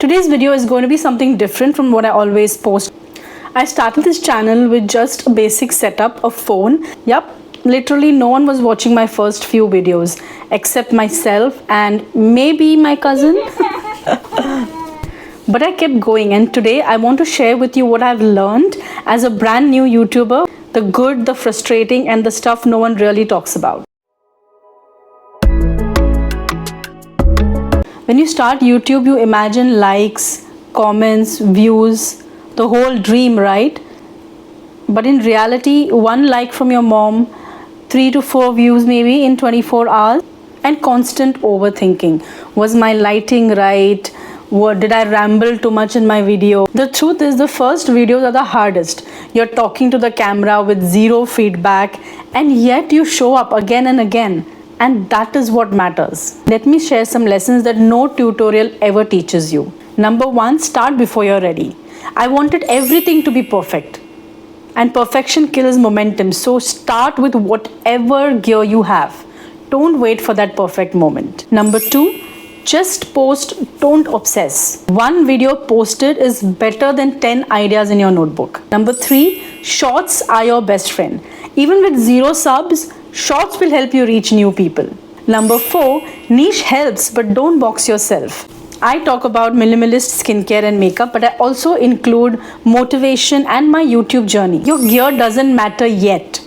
Today's video is going to be something different from what I always post. I started this channel with just a basic setup, a phone. Literally no one was watching my first few videos except myself and maybe my cousin. But I kept going, and today I want to share with you what I've learned as a brand new YouTuber, the good, the frustrating, and the stuff no one really talks about. When you start YouTube, you imagine likes, comments, views, the whole dream, right? But in reality, one like from your mom, 3 to 4 views maybe in 24 hours, and constant overthinking. Was my lighting right? Did I ramble too much in my video? The truth is, the first videos are the hardest. You're talking to the camera with zero feedback, and yet you show up again and again. And that is what matters. Let me share some lessons that no tutorial ever teaches you. Number 1, start before you're ready. I wanted everything to be perfect. And perfection kills momentum. So start with whatever gear you have. Don't wait for that perfect moment. Number 2, just post, don't obsess. One video posted is better than 10 ideas in your notebook. Number 3, shorts are your best friend. Even with 0 subs, shorts will help you reach new people. Number 4, niche helps, but don't box yourself. I talk about minimalist skincare and makeup, but I also include motivation and my YouTube journey. Your gear doesn't matter yet.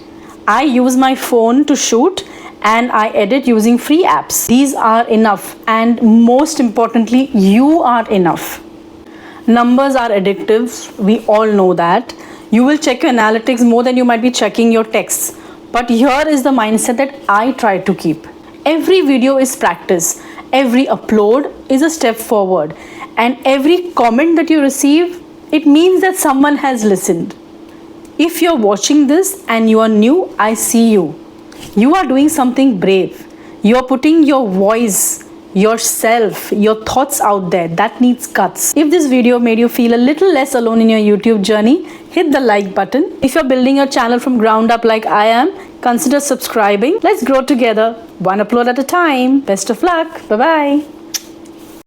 I use my phone to shoot and I edit using free apps. These are enough, and most importantly, you are enough. Numbers are addictive. We all know that. You will check your analytics more than you might be checking your texts. But here is the mindset that I try to keep. Every video is practice. Every upload is a step forward. And every comment that you receive, it means that someone has listened. If you're watching this and you are new, I see you. You are doing something brave. You are putting your voice, yourself, your thoughts out there. That needs guts. If this video made you feel a little less alone in your YouTube journey, hit the like button. If you're building your channel from ground up like I am, consider subscribing. Let's grow together, one upload at a time. Best of luck. Bye-bye.